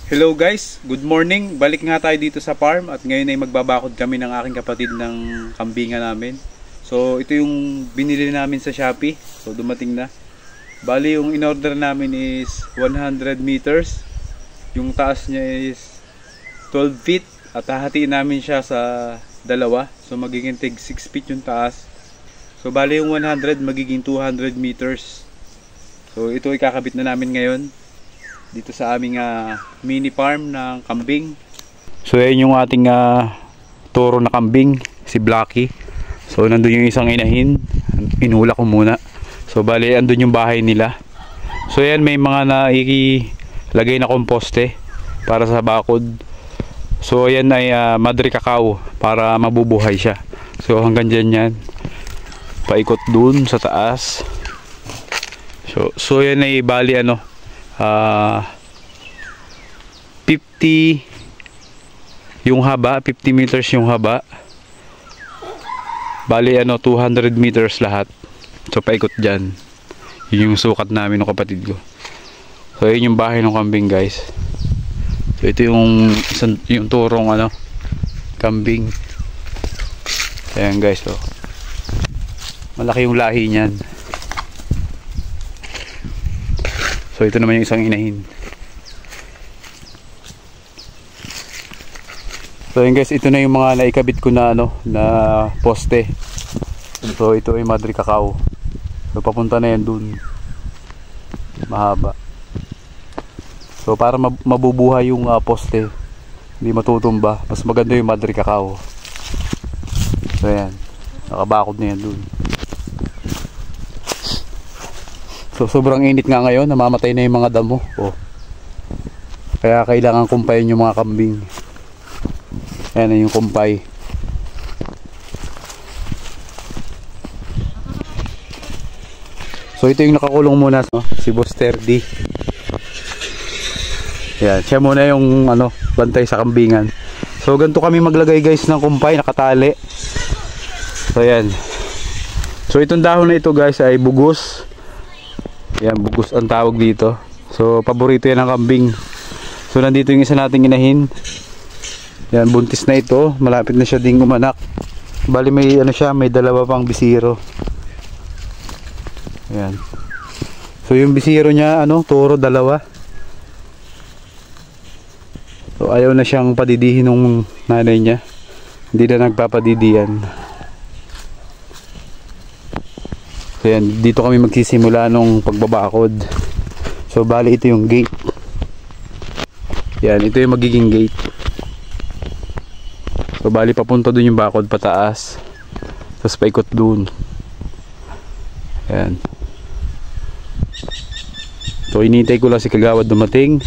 Hello guys, good morning. Balik nga tayo dito sa farm at ngayon ay magbabakod kami ng aking kapatid ng kambingan namin. So ito yung binili namin sa Shopee. So dumating na. Bali yung in-order namin is 100 meters. Yung taas niya is 12 feet at hahatiin namin siya sa dalawa. So magiging tig 6 feet yung taas. So bali yung 100 magiging 200 meters. So ito ay kakabit na namin ngayon dito sa aming mini farm ng kambing. So yan yung ating toro na kambing, si Blacky. So nandun yung isang inahin, inula ko muna. So bali andun yung bahay nila. So yan, may mga nailagay na komposte para sa bakod. So yan ay madre cacao para mabubuhay siya. So hanggang dyan yan, paikot dun sa taas. So yan ay bali 50 yung haba, 50 meters yung haba. Bali 200 meters lahat. So paikot dyan. Yun yung sukat namin ng kapatid ko. So yun yung bahay ng kambing guys. So ito yung turong kambing. Ayan guys, so malaki yung lahi niyan. So ito naman yung isang inahin. So yun guys, ito na yung mga naikabit ko na na poste. So ito ay madre cacao. So papunta na yan dun. Mahaba. So para mabubuhay yung poste, hindi matutumba. Mas maganda yung madre cacao. So yan, nakabakod na yan dun. So sobrang init nga ngayon, namamatay na yung mga damo. Kaya kailangan kumpayin yung mga kambing. Ayan na yung kumpay. So ito yung nakakulong muna, si Buster D. Ayan, siya muna yung bantay sa kambingan. So ganito kami maglagay guys ng kumpay, nakatali. So ayan. So itong dahon na ito guys ay bugos. Yan, bugos ang tawag dito. So paborito yan ng kambing. So nandito yung isa nating inahin. Yan, buntis na ito. Malapit na siya ding umanak. Bali may may dalawa pang bisiro. Yan. So yung bisiro niya toro dalawa. So ayaw na siyang padidihin ng nanay niya. Hindi na nagpapadidihan. So yan, dito kami magsisimula nung pagbabakod. So bali ito yung gate. Yan, ito yung magiging gate. So bali papunta dun yung bakod pataas. Tapos paikot dun. Yan. So inintay ko lang si Kagawad dumating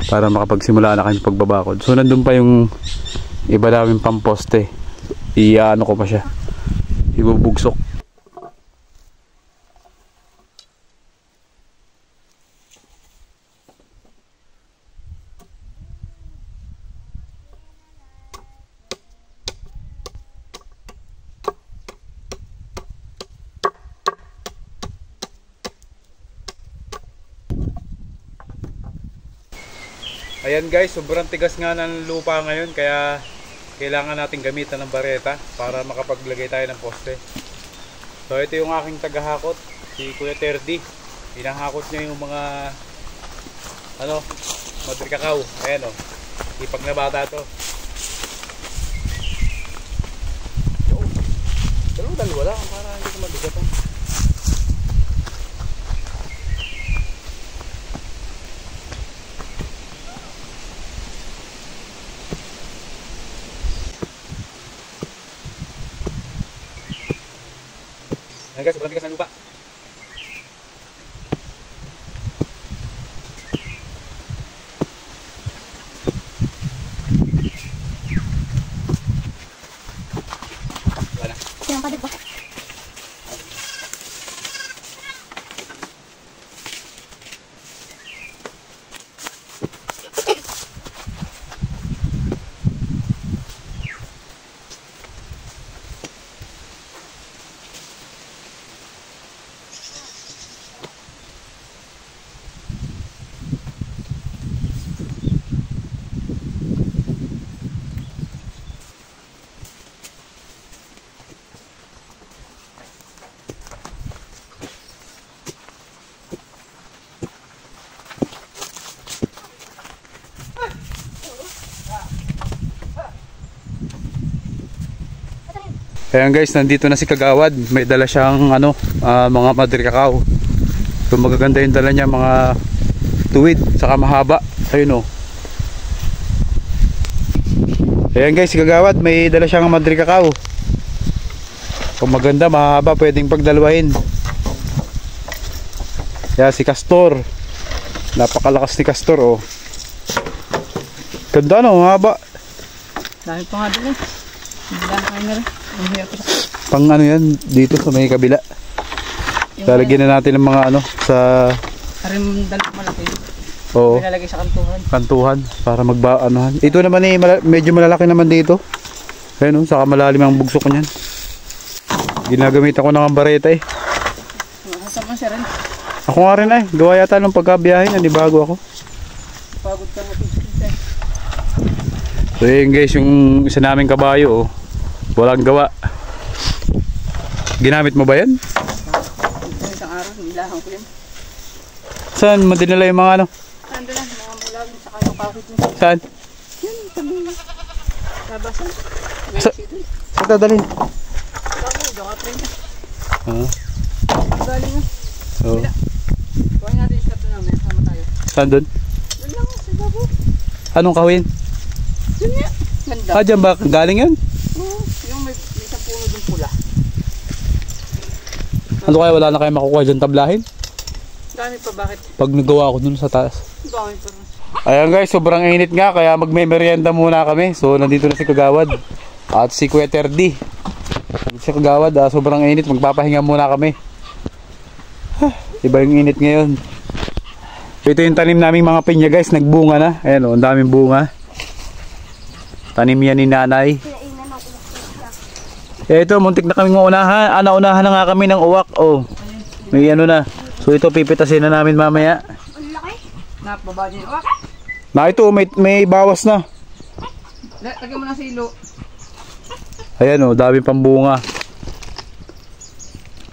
para makapagsimula na kami pagbabakod. So nandun pa yung iba namin pamposte. Ko pa siya. Ibubugsok. Ayan guys, sobrang tigas nga ng lupa ngayon kaya kailangan natin gamitan ng bareta para makapaglagay tayo ng poste. So ito yung aking tagahakot, si Kuya Terdy. Hinahakot niya yung mga madre cacao. Ayan ipag na bata to. Dalawa lang para hindi ko mabigat. Ayan guys, sobrang tigas ng lupa. Wala. Silang padat ba? Ayan guys, nandito na si Kagawad. May dala siyang ano, mga Madre Cacao. So magaganda yung dala niya, mga tuwid, saka mahaba. Ayun o. Ayan guys, si Kagawad, may dala siyang Madre Cacao. Kung maganda, mahaba, pwedeng pagdalawahin. Ayan si Castor. Napakalakas ni Castor oh. Ganda no, mahaba. Dahil pa nga doon eh. Dahil na rin. Pang ano yan, dito sa may kabila. Lalagyan na natin ng mga ano sa arim dalawang malaki. oo, Pinalagay sa kantuhan. kantuhan para magba-anuhan. Ito naman eh, medyo malalaki naman dito. Ayun oh, saka malalim ang bugsok niyan. Ginagamit ako ng bareta eh. Sama siya rin. Ako nga rin eh, gawa yata ng pagkabiyahe, nanibago ako. Pagod ka nga. So yun guys, yung isa naming kabayo oh, walang gawa. Ginamit mo ba yan? Isang araw, nilahan ko yun. Saan mo dinala yung mga ano? Ando lang, mga mulagin sa kayong kahit mo. Saan? Yun, tabi. Labasan. Saan dadalhin? Bago, doka train na. Oo. Galing na. Oo. Kuhain natin yung shot namin, sama tayo. Saan doon? Yun lang, sa babo. Anong kawin? Yun nga. Ganda. Ah, dyan ba? Galing yun? Oo, yung may isang puno dun pula. Ano kaya wala na kayo makukuha dyan tablahin? Dami pa, bakit? Pag nagawa ko dun sa taas. Dami pa. Ayan guys, sobrang init nga kaya magme-merienda muna kami. So nandito na si Kagawad at si Kuya Terdy. Si Kagawad, sobrang init, magpapahinga muna kami. Iba yung init ngayon. Ito yung tanim naming mga pinya guys, nagbunga na. Ayan o, ang daming bunga. Tanim yan ni nanay. Ito, muntik na kaming unahan. Naunahan na nga kami ng uwak. Oh, may ano na. So ito pipitasin na namin mamaya. Napababa niya. Wak! Na ito, may bawas na. Lagyan mo na sa ilo. Ayan o, daming pambunga.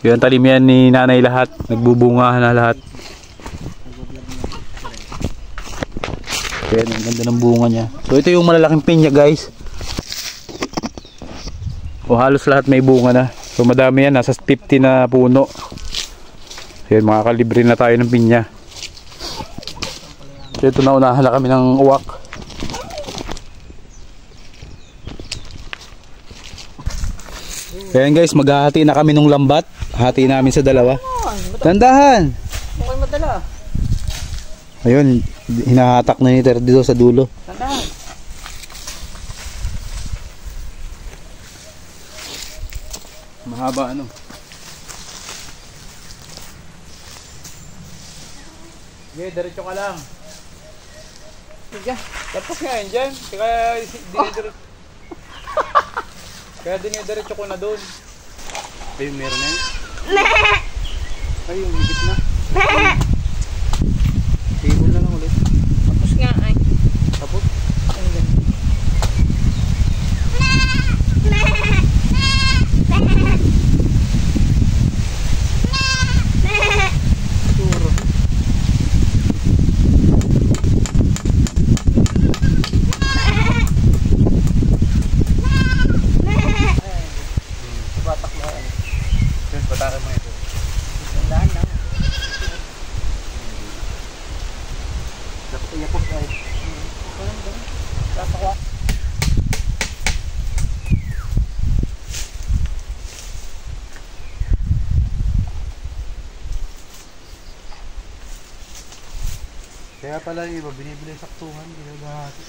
Yan, tanim yan ni nanay lahat. Nagbubunga na lahat. Ayan, ang ganda ng bunga niya. So ito yung malalaking pinya guys. O halos lahat may bunga na. So madami yan, nasa 50 na puno. Ayan, makakalibre na tayo ng pinya. So ito, naunahan na kami ng uwak. Ayan guys, maghahati na kami ng lambat. Hati namin sa dalawa. Tandahan! Okay madala. Ayun, hinahatak na ni Ter dito sa dulo. Tandaan. Mahaba ano. Okay, diretso ka lang. Sige. Tapos nga yun dyan. Kaya dinidiretso ko na doon. Ayun, meron na yun. Ayun, higit na. Table na lang ulit. Tapos nga ay. Tapos? Turo. Batak na ay. Yun, patakan mo ito. Tandaan lang. Dapat iyapos ay. Batak ko. Kaya pala yung iba, binibili saktuhan, ginagahati.